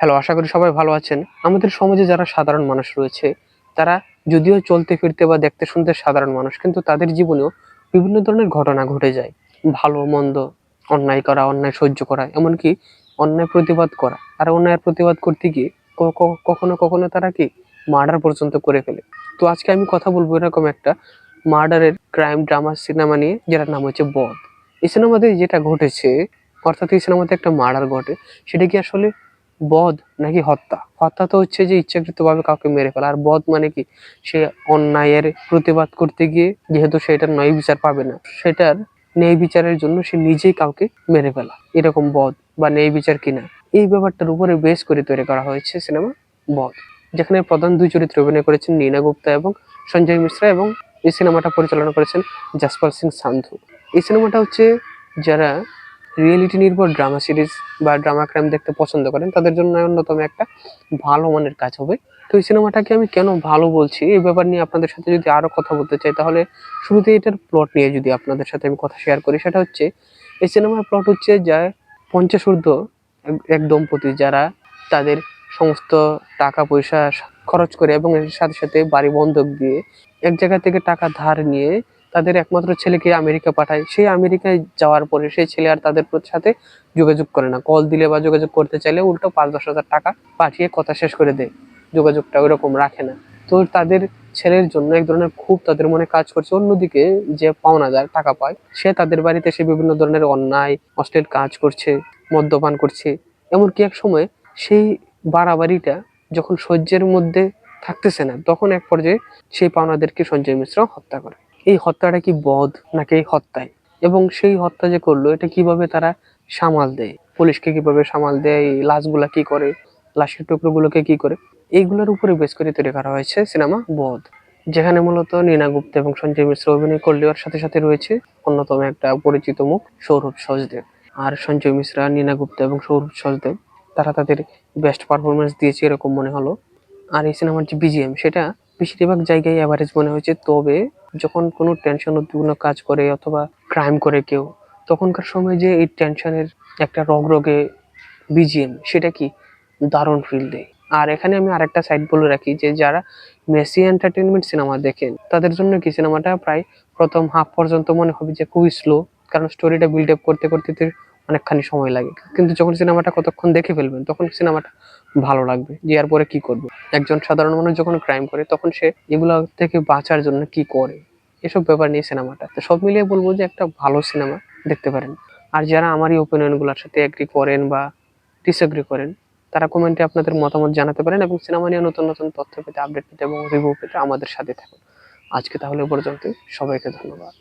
Hello, আশা করি সবাই ভালো আছেন। আমাদের সমাজে যারা সাধারণ মানুষ রয়েছে, তারা যদিও চলতে ফিরতে বা দেখতে শুনতে সাধারণ মানুষ, কিন্তু তাদের জীবনেও বিভিন্ন ধরনের ঘটনা ঘটে যায়। ভালো মন্দ, অন্যায় করা, অন্যায় সহ্য করা, এমনকি অন্যায় প্রতিবাদ করা। আর অন্যায়ের প্রতিবাদ করতে গিয়ে কখনো কখনো তারা কি মার্ডার পর্যন্ত করে ফেলে। তো আজকে আমি কথা বলবো এরকম একটা মার্ডারের ক্রাইম ড্রামা সিনেমা নিয়ে, যেটার নাম হচ্ছে বধ। এই সিনেমাতে যেটা ঘটেছে, অর্থাৎ এই সিনেমাতে একটা মার্ডার ঘটে, সেটা কি আসলে বধ নাকি হত্যা? হত্যা তো হচ্ছে যে ইচ্ছাকৃতভাবে কাউকে মেরে ফেলা, আর বধ মানে কি সে অন্যায়ের প্রতিবাদ করতে গিয়ে যেহেতু সেটার ন্যায় বিচার পাবে না, সেটার ন্যায় বিচারের জন্য সে নিজেই কাউকে মেরে ফেলা, এরকম বধ বা ন্যায় বিচার কিনা, এই ব্যাপারটার উপরে বেশ করে তৈরি করা হয়েছে সিনেমা বধ। যেখানে প্রধান দুই চরিত্রে অভিনয় করেছেন নীনা গুপ্তা এবং সঞ্জয় মিশ্রা, এবং এই সিনেমাটা পরিচালনা করেছেন যশপাল সিং সান্ধু। এই সিনেমাটা হচ্ছে যারা রিয়েলিটি নির্ভর ড্রামা সিরিজ বা ড্রামা ক্রাইম দেখতে পছন্দ করেন, তাদের জন্য অন্যতম একটা ভালো মানের কাজ হবে। তো এই সিনেমাটাকে আমি কেন ভালো বলছি, এই ব্যাপার নিয়ে আপনাদের সাথে যদি আরো কথা বলতে চাই, তাহলে শুরুতে এটার প্লট নিয়ে যদি আপনাদের সাথে আমি কথা শেয়ার করি, সেটা হচ্ছে এই সিনেমার প্লট হচ্ছে যা 50 ঊর্ধ্ব এক দম্পতি, যারা তাদের সমস্ত টাকা পয়সা খরচ করে এবং এর সাথে সাথে বাড়ি বন্ধক দিয়ে এক জায়গা থেকে টাকা ধার নিয়ে তাদের একমাত্র ছেলেকে আমেরিকা পাঠায়। সেই আমেরিকায় যাওয়ার পরে সেই ছেলে আর তাদের সাথে যোগাযোগ করে না। কল দিলে বা যোগাযোগ করতে চাইলে উল্টো 5-10 হাজার টাকা পাঠিয়ে কথা শেষ করে দেয়, যোগাযোগটা ওইরকম রাখে না। তো তাদের ছেলের জন্য এক ধরনের খুব তাদের মনে কাজ করছে। অন্যদিকে যে পাওনাদার টাকা পায়, সে তাদের বাড়িতে সে বিভিন্ন ধরনের অন্যায় অশ্লীল কাজ করছে, মদ্যপান করছে। এমনকি এক সময় সেই বাড়াবাড়িটা যখন সহ্যের মধ্যে থাকতেছে না, তখন এক পর্যায়ে সেই পাওনাদেরকে সঞ্জয় মিশ্র হত্যা করে। এই হত্যাটা কি বধ নাকি এই হত্যায়? এবং সেই হত্যা যে করলো, এটা কিভাবে তারা সামাল দেয়, পুলিশকে কিভাবে সামাল দেয়, এই লাশগুলা কি করে, লাশের টুকরোগুলোকে কি করে, এইগুলোর উপরে বেশ করে তৈরি করা হয়েছে সিনেমা বধ। যেখানে মূলত নীনা গুপ্তা এবং সঞ্জয় মিশ্র অভিনয় করলেও আর সাথে সাথে রয়েছে অন্যতম একটা পরিচিত মুখ সৌরভ সচদেব। আর সঞ্জয় মিশ্রা, নীনা গুপ্তা এবং সৌরভ সচদেব, তারা তাদের বেস্ট পারফরমেন্স দিয়েছে এরকম মনে হলো। আর এই সিনেমার যে বিজিএম, সেটা বেশিরভাগ জায়গায় অ্যাভারেজ মনে হয়েছে। তবে যখন কোনো টেনশন উদ্বিগ্ন কাজ করে অথবা ক্রাইম করে কেউ, তখনকার সময় যে এই টেনশনের একটা রগরগে বিজিএম, সেটা কি দারুণ ফিল দেয়। আর এখানে আমি আরেকটা সাইড বলে রাখি, যে যারা মেসি এন্টারটেনমেন্ট সিনেমা দেখেন, তাদের জন্য কি সিনেমাটা প্রায় প্রথম হাফ পর্যন্ত মনে হবে যে খুবই স্লো, কারণ স্টোরিটা বিল্ড আপ করতে করতে তো অনেকখানি সময় লাগে। কিন্তু যখন সিনেমাটা কতক্ষণ দেখে ফেলবেন, তখন সিনেমাটা ভালো লাগবে যে এরপরে কি করবে। একজন সাধারণ মানুষ যখন ক্রাইম করে, তখন সে এগুলো থেকে বাঁচার জন্য কি করে, এসব ব্যাপার নিয়ে সিনেমাটা। তো সব মিলিয়ে বলবো যে একটা ভালো সিনেমা, দেখতে পারেন। আর যারা আমার এই ওপিনিয়ন গুলোর সাথে এগ্রি করেন বা ডিসএগ্রি করেন, তারা কমেন্টে আপনাদের মতামত জানাতে পারেন, এবং সিনেমা নিয়ে নতুন নতুন তথ্য পেতে, আপডেট পেতে এবং রিভিউ পেতে আমাদের সাথে থাকুন। আজকে তাহলে এ পর্যন্ত, সবাইকে ধন্যবাদ।